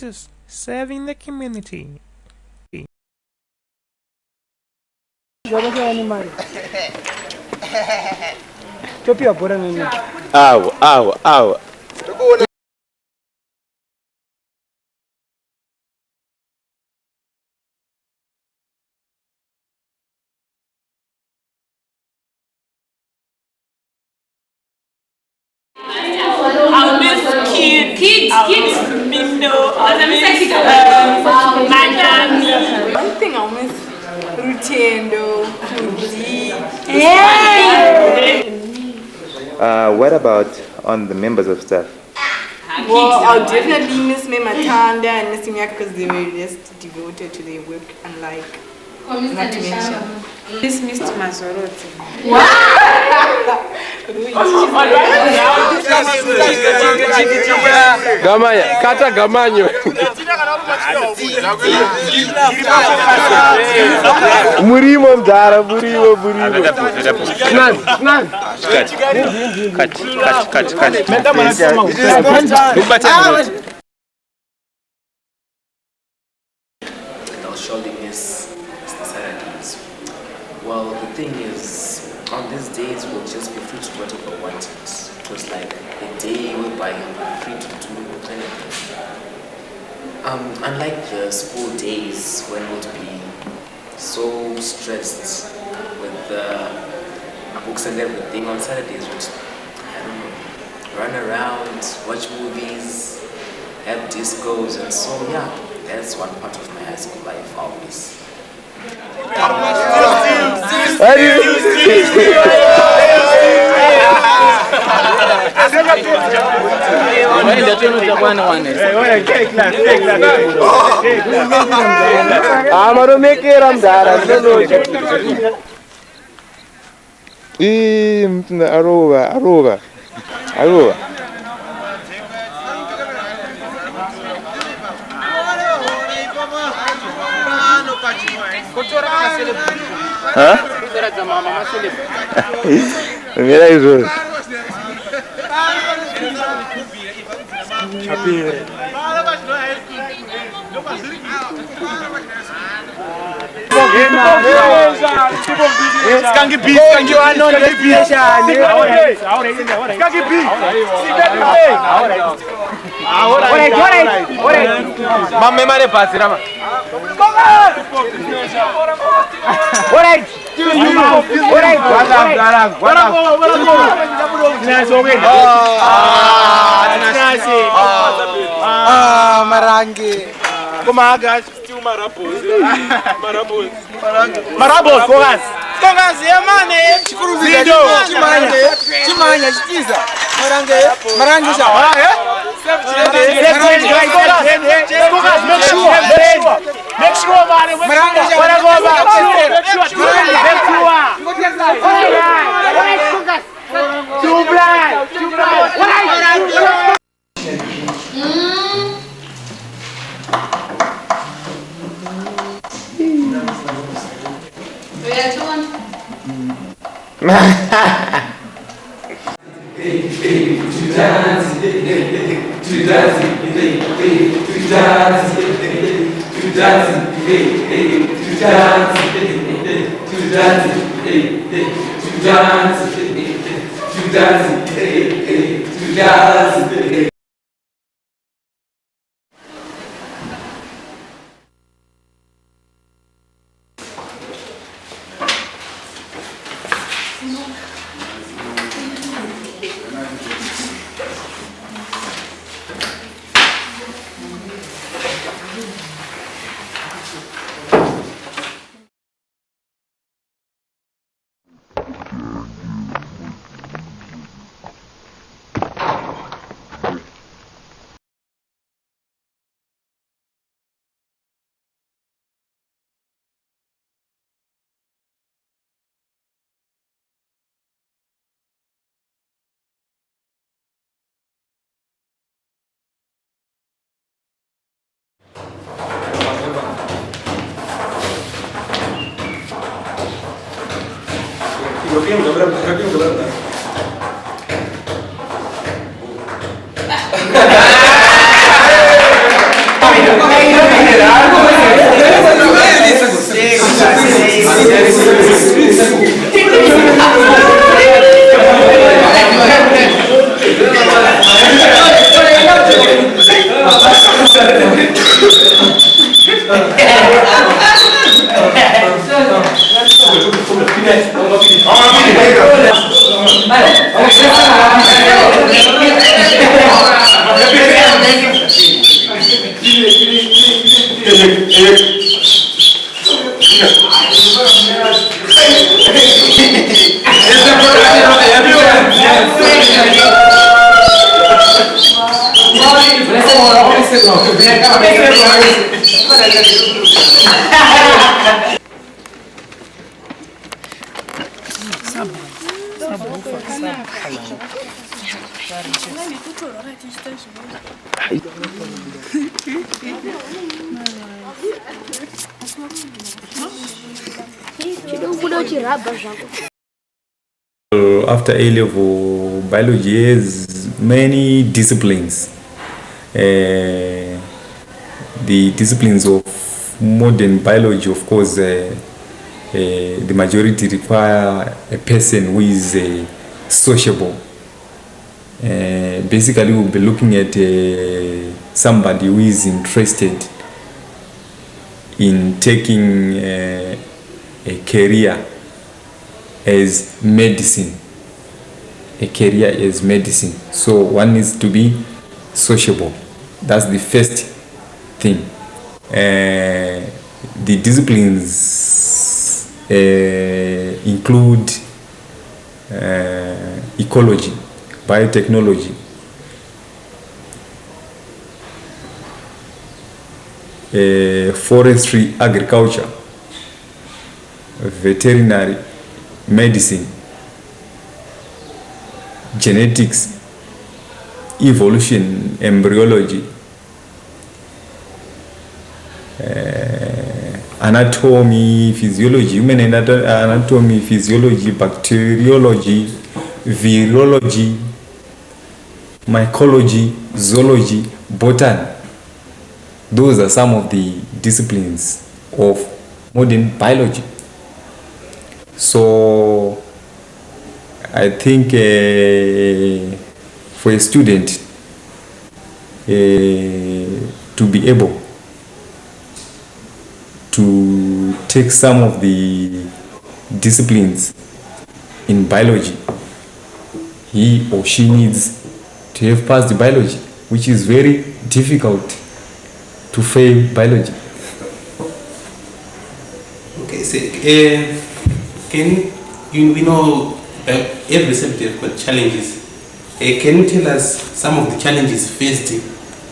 Pt2 serving the community. Ow. I'll miss kids, Mindo, Madame. One thing I'll miss Rutendo, Fuji. What about on the members of staff? Well, I'll definitely miss me Matanda and Miss Miak because they were just devoted to their work, unlike not to mention. Miss Mr. Mazorote. Gamanya, kata gamanyo. Murimo mdara, murimo. I'll surely miss Mr. Saturdays. Well, the thing is, on these days we'll just be free to whatever we wanted. It was like a day whereby you're free to do anything. Unlike the school days when we'll be so stressed with books and everything, on Saturdays we'd, I don't know, run around, watch movies, have discos, and so yeah, that's one part of my high school life always. Aruba. Huh? Mira eso. Marangi. Kumagas, still Marabos, Kogas, Yamane, Zido, Chimanya, Chiza, Marangi, make sure, After A-level, biology has many disciplines. The disciplines of modern biology, of course, the majority require a person who is sociable. Basically, we'll be looking at somebody who is interested in taking a career as medicine. A career as medicine. So one needs to be sociable. That's the first thing. The disciplines include ecology, biotechnology, forestry, agriculture, veterinary medicine, genetics, evolution, embryology, anatomy, physiology, human anatomy, physiology, bacteriology, virology, mycology, zoology, botany. Those are some of the disciplines of modern biology. So I think for a student to be able to take some of the disciplines in biology, he or she needs to have passed the biology, which is very difficult to fail biology. Okay, so we know every subject got challenges. Can you tell us some of the challenges faced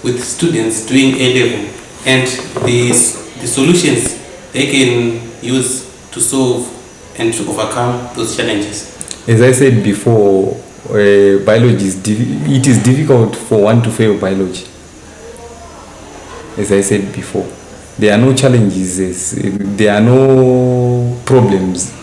with students doing A-level and the solutions they can use to solve and to overcome those challenges? As I said before, biology it is difficult for one to fail biology. As I said before, there are no challenges, there are no problems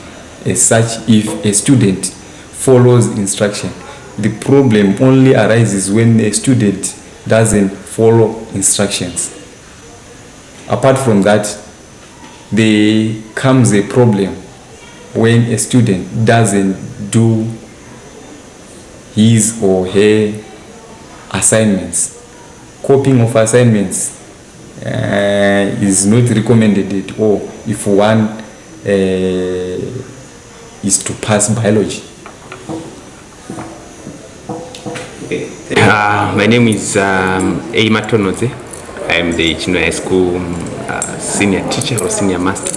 as such if a student follows instruction. The problem only arises when a student doesn't follow instructions. Apart from that, there comes a problem when a student doesn't do his or her assignments. Copying of assignments is not recommended at all if one is to pass biology. My name is Eima Tonoze. I am the Chinhoyi High School senior teacher or senior master.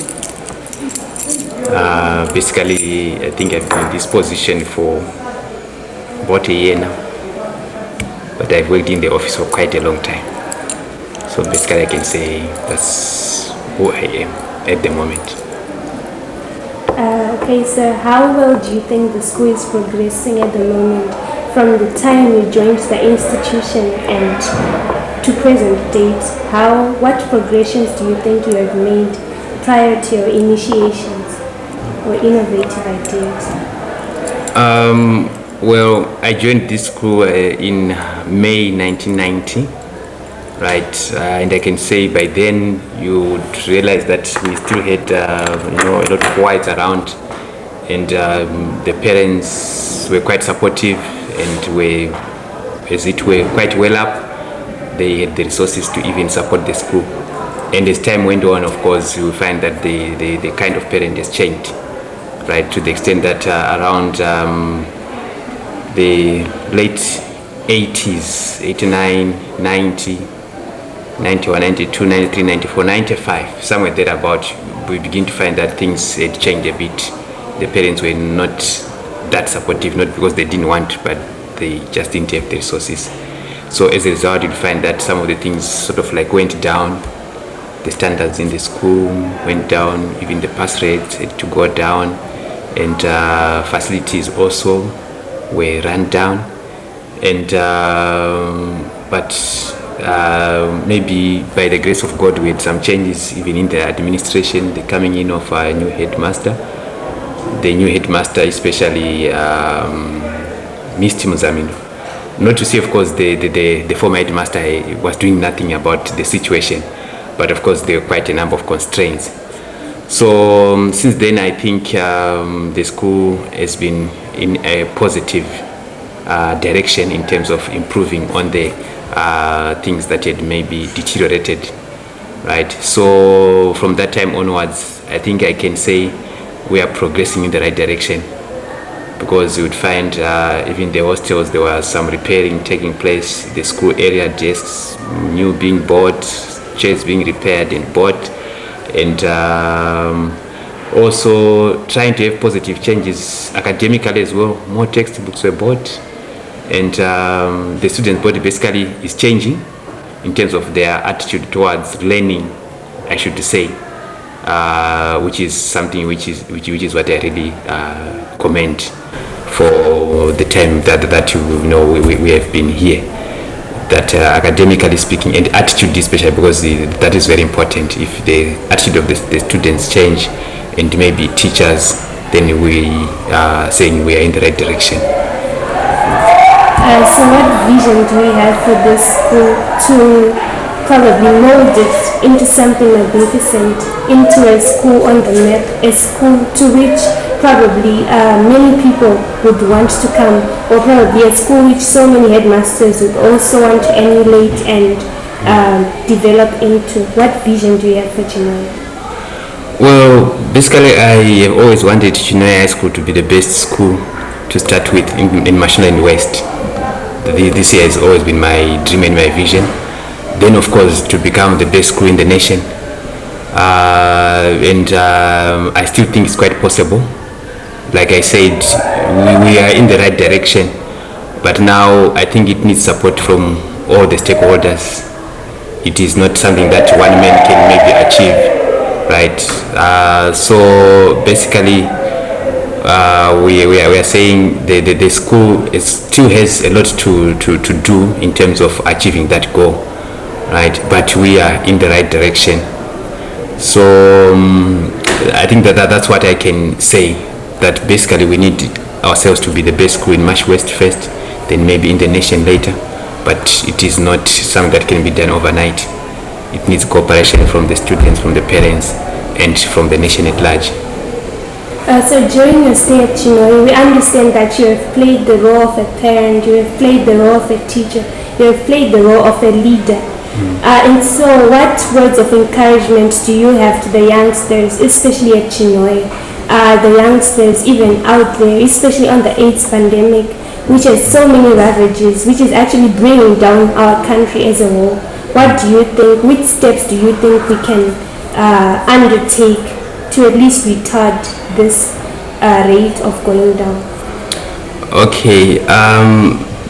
Basically, I think I've been in this position for about a year now, but I've worked in the office for quite a long time. So basically, I can say that's who I am at the moment. Okay, so how well do you think the school is progressing at the moment from the time you joined the institution and to present date? What progressions do you think you have made prior to your initiations or innovative ideas? Well, I joined this school in May 1990, right? And I can say by then you would realize that we still had, a lot of whites around, and the parents were quite supportive and were, as it were, quite well up. They had the resources to even support the school. And as time went on, of course, you will find that the kind of parent has changed, right? To the extent that around the late 80s, 89, 90, 91, 92, 93, 94, 95, somewhere thereabout, we begin to find that things had changed a bit. The parents were not that supportive, not because they didn't want, but they just didn't have the resources. So as a result, you'd find that some of the things sort of like went down. The standards in the school went down, even the pass rates had to go down, and facilities also were run down. And but maybe by the grace of God, we had some changes even in the administration, the coming in of a new headmaster. The new headmaster, especially Mr. Muzamino. Not to say, of course, the former headmaster was doing nothing about the situation, but of course there were quite a number of constraints. So since then, I think the school has been in a positive direction in terms of improving on the things that had maybe deteriorated, right? So from that time onwards, I think I can say we are progressing in the right direction, because you would find even the hostels, there was some repairing taking place, the school area desks new being bought, chairs being repaired and bought, and also trying to have positive changes academically as well. More textbooks were bought, and the students' body basically is changing in terms of their attitude towards learning, I should say, which is something which is what I really commend for the time that we have been here. That academically speaking, and attitude especially, because that is very important. If the attitude of the students change, and maybe teachers, then we are saying we are in the right direction. So what vision do we have for this school to probably mold it into something magnificent, into a school on the map, a school to which probably many people would want to come, or probably a school which so many headmasters would also want to emulate and develop into? What vision do you have for Chinhoyi? Well, basically I have always wanted Chinhoyi High School to be the best school to start with in Mashonaland West. This year has always been my dream and my vision. Then of course to become the best school in the nation. And I still think it's quite possible. Like I said, we are in the right direction, but now I think it needs support from all the stakeholders. It is not something that one man can maybe achieve, right? So basically we are saying the school still has a lot to do in terms of achieving that goal, right? But we are in the right direction. So I think that's what I can say, that basically we need ourselves to be the best school in Mash West first, then maybe in the nation later. But it is not something that can be done overnight. It needs cooperation from the students, from the parents, and from the nation at large. So during your stay at Chinhoyi, we understand that you have played the role of a parent, you have played the role of a teacher, you have played the role of a leader. And so what words of encouragement do you have to the youngsters, especially at Chinhoyi, the youngsters even out there, especially on the AIDS pandemic, which has so many ravages, which is actually bringing down our country as a whole? What do you think, which steps do you think we can undertake to at least retard this rate of going down? Okay,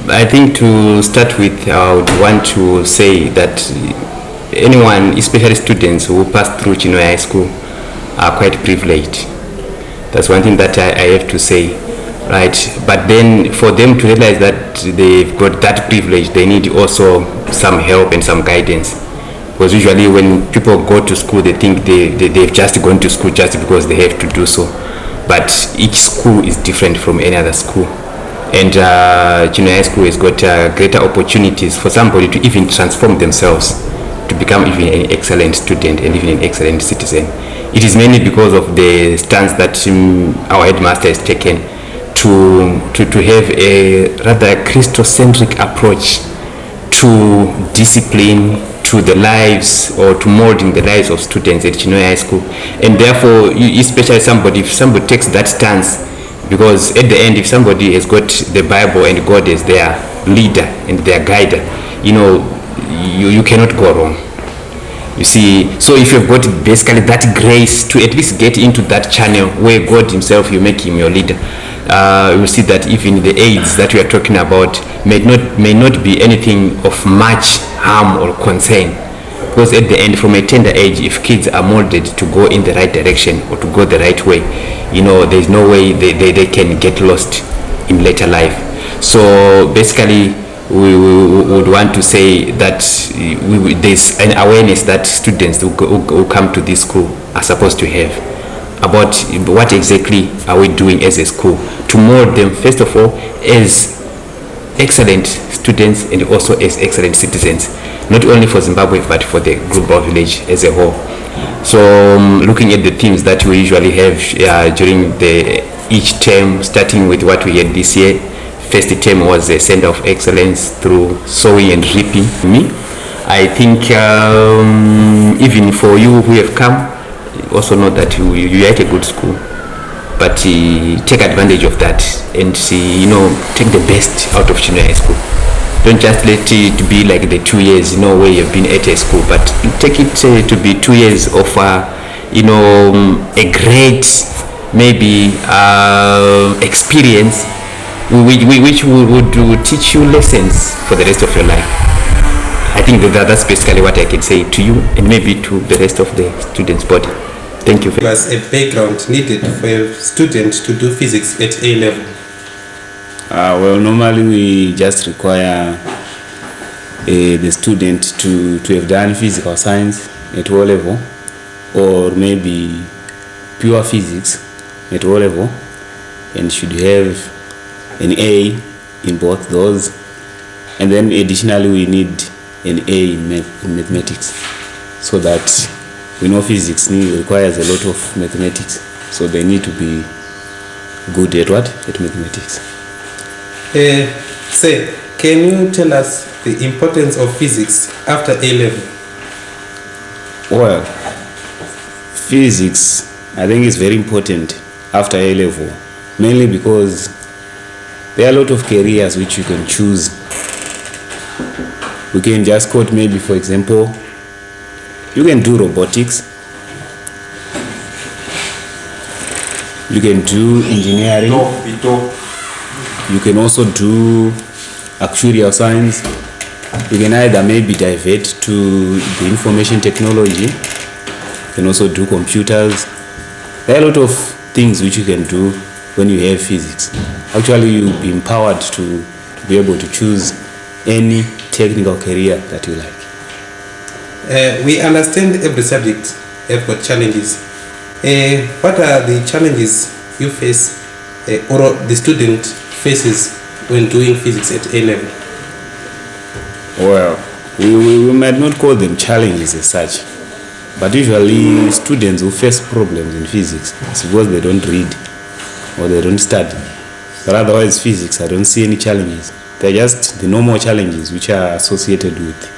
I think to start with, I would want to say that anyone, especially students who pass through Chinhoyi High School, are quite privileged. That's one thing that I have to say, right? But then for them to realize that they've got that privilege, they need also some help and some guidance. Because usually when people go to school, they think they've just gone to school just because they have to do so. but each school is different from any other school. And Chinhoyi High School has got greater opportunities for somebody to even transform themselves to become even an excellent student and even an excellent citizen. It is mainly because of the stance that our headmaster has taken to have a rather Christocentric approach to discipline, to the lives, or to molding the lives of students at Chinhoyi High School. And therefore, especially if somebody takes that stance, because at the end, if somebody has got the Bible and God as their leader and their guider, you cannot go wrong. You see, so if you've got basically that grace to at least get into that channel where God himself, you make him your leader, you will see that even the aids that we are talking about may not be anything of much harm or concern. Because at the end, from a tender age, if kids are molded to go in the right direction or to go the right way, there's no way they can get lost in later life. So basically, we would want to say that there's an awareness that students who come to this school are supposed to have about what exactly are we doing as a school to mold them, first of all, as excellent students and also as excellent citizens, not only for Zimbabwe but for the global village as a whole. So looking at the themes that we usually have during each term, starting with what we had this year. First term was a center of excellence through sowing and reaping. I think even for you who have come, also know that you are at a good school, but take advantage of that and take the best out of Chinhoyi High School. Don't just let it be like the 2 years where you've been at a school, but take it to be 2 years of a great maybe experience which would teach you lessons for the rest of your life. I think that's basically what I can say to you and maybe to the rest of the students' body. Thank you. Was a background needed for a student to do physics at A level? Well, normally we just require the student to have done physical science at O level, or maybe pure physics at O level, and should have an A in both those. And then additionally we need an A in mathematics, so that we know physics requires a lot of mathematics, so they need to be good at what? At mathematics. Say, can you tell us the importance of physics after A level? Well, physics I think is very important after A level, mainly because there are a lot of careers which you can choose. We can just quote, maybe for example, you can do robotics, you can do engineering, you can also do actuarial science, you can either maybe divert to the information technology, you can also do computers. There are a lot of things which you can do when you have physics. Actually, you'll be empowered to be able to choose any technical career that you like. We understand every subject have got challenges. What are the challenges you face or the student faces when doing physics at A level? Well, we might not call them challenges as such, but usually students who face problems in physics is because they don't read or they don't study. But otherwise, physics, I don't see any challenges. They're just the normal challenges which are associated with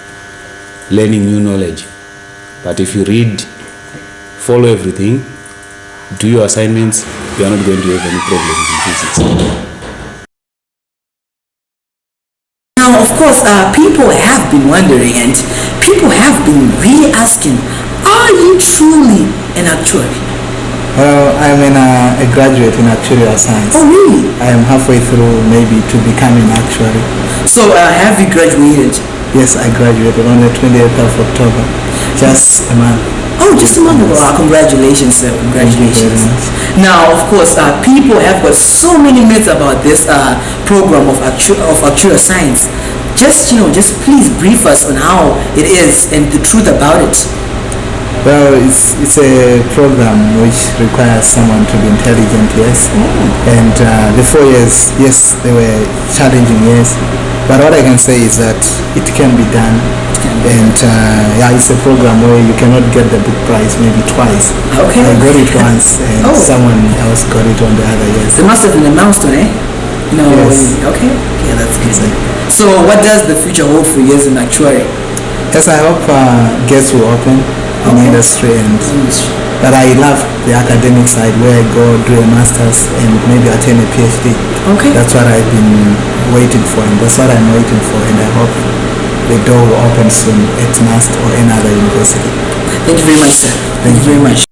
learning new knowledge. But if you read, follow everything, do your assignments, you are not going to have any problems in physics. Now, of course, people have been wondering and people have been really asking, are you truly an actuary? Well, I'm a graduate in actuarial science. Oh, really? I am halfway through maybe to becoming an actuary. So, have you graduated? Yes, I graduated on the 28th of October. Just a month. Oh, just a month ago. Congratulations, sir. Congratulations. Now, of course, people have got so many myths about this program of actuarial science. Just please brief us on how it is and the truth about it. Well, it's a program which requires someone to be intelligent, yes. And the 4 years, yes, they were challenging years. But what I can say is that it can be done. And yeah, it's a program where you cannot get the book prize maybe twice. Okay. I got it once and someone else got it on the other years. There must have been a milestone, eh? No. Yes. Okay. Yeah, that's good. So what does the future hold for you in actuary? Yes, I hope gates will open in industry, and but I love the academic side where I go do a master's and maybe attain a PhD. Okay. That's what I've been waiting for, and that's what I'm waiting for, and I hope the door will open soon at NAST or any other university. Thank you very much, sir. Thank you very much.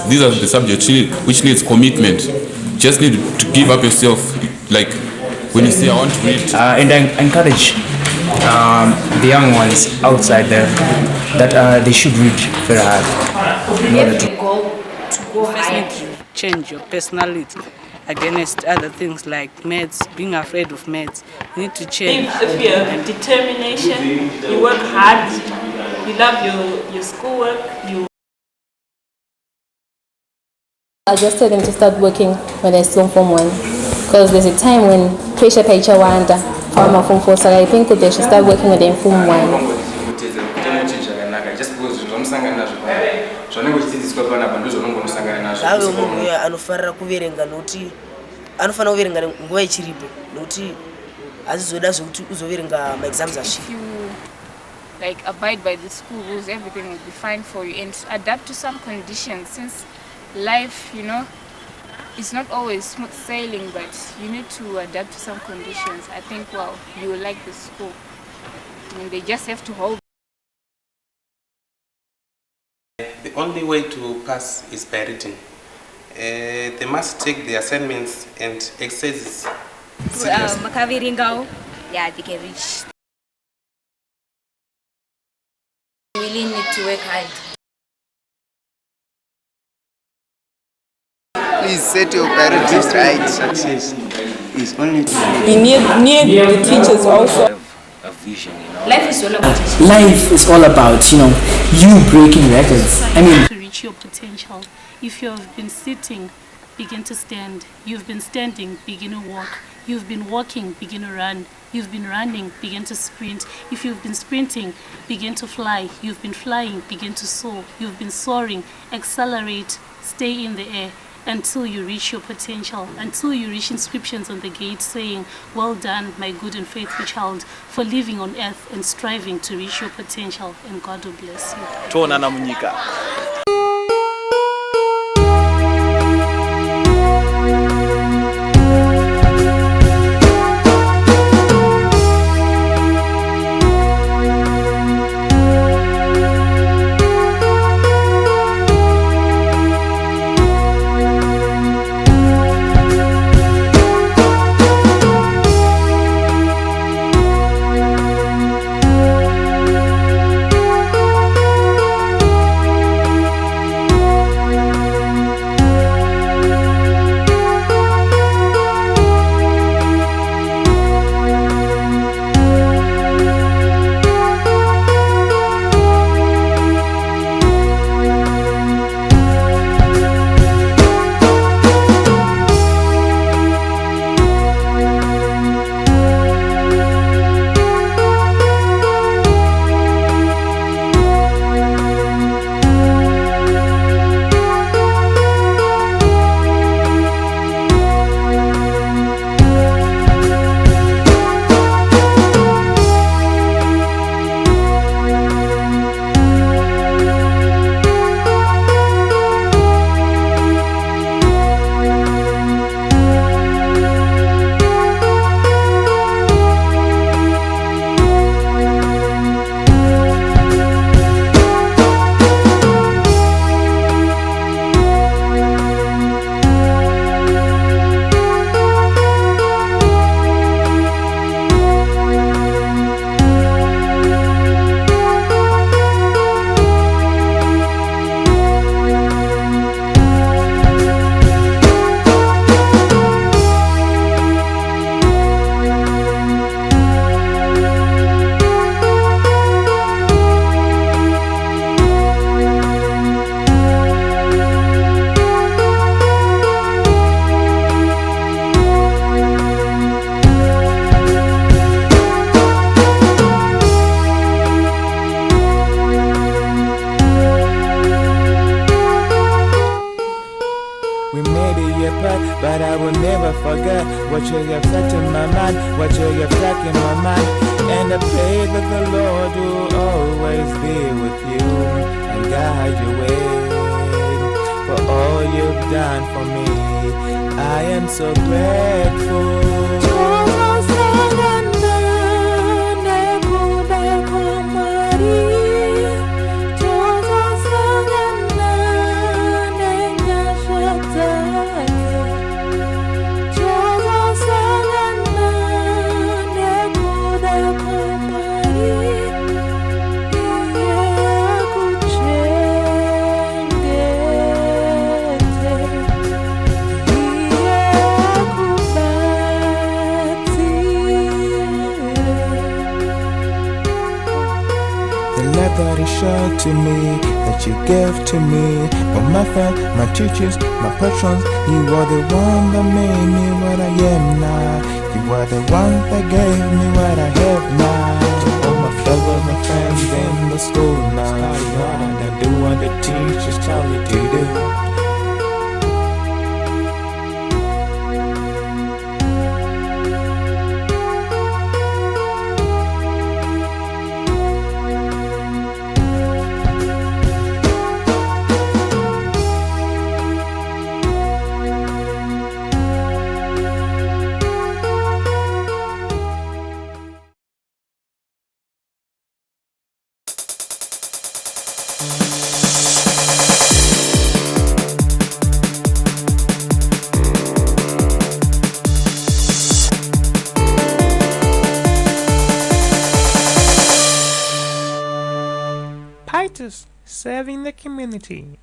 These are the subjects which needs commitment. Just need to give up yourself. Like when you say I want to read. And I encourage the young ones outside there that they should read very hard in order to go higher. Change your personality against other things like maths, being afraid of maths. You need to change. If you have determination, you work hard, you love your schoolwork, I just tell them to start working when they're still in Form 1, because there's a time when pressure paicha wanda from Form 4, so I think they should start working when they're in Form 1. Anofanira kuverenga noti anofanira kuverenga nguva ichiripo noti azizoda zvokuti uzoverenga ma-exams asvika. Like abide by the school rules, everything will be fine for you, and adapt to some conditions, since life, you know, it's not always smooth sailing, but you need to adapt to some conditions. I think, well, you will like the school. I mean, they just have to hold. only way to pass is by written. They must take the assignments and exercises seriously. Yeah, they can reach. We really need to work hard. Please set your priorities right. Success is only near the teachers also. A vision, Life is all about Life is all about, you breaking records. I mean, to reach your potential. If you have been sitting, begin to stand. You've been standing, begin to walk. You've been walking, begin to run. You've been running, begin to sprint. If you've been sprinting, begin to fly. You've been flying, begin to soar. You've been soaring, accelerate, stay in the air until you reach your potential, until you reach inscriptions on the gate saying, "Well done, my good and faithful child, for living on earth and striving to reach your potential, and God will bless you." Tuonana munyika. But I will never forget what you have said to my mind, what you have stuck in my mind. And I pray that the Lord will always be with you and guide your way. For all you've done for me, I am so grateful. That is shown to me, that you gave to me. But my friends, my teachers, my patrons, you are the one that made me what I am now. You are the one that gave me what I have now. To all my fellow, my friends in the school now, I do what the teachers tell me to do. Titus, serving the community.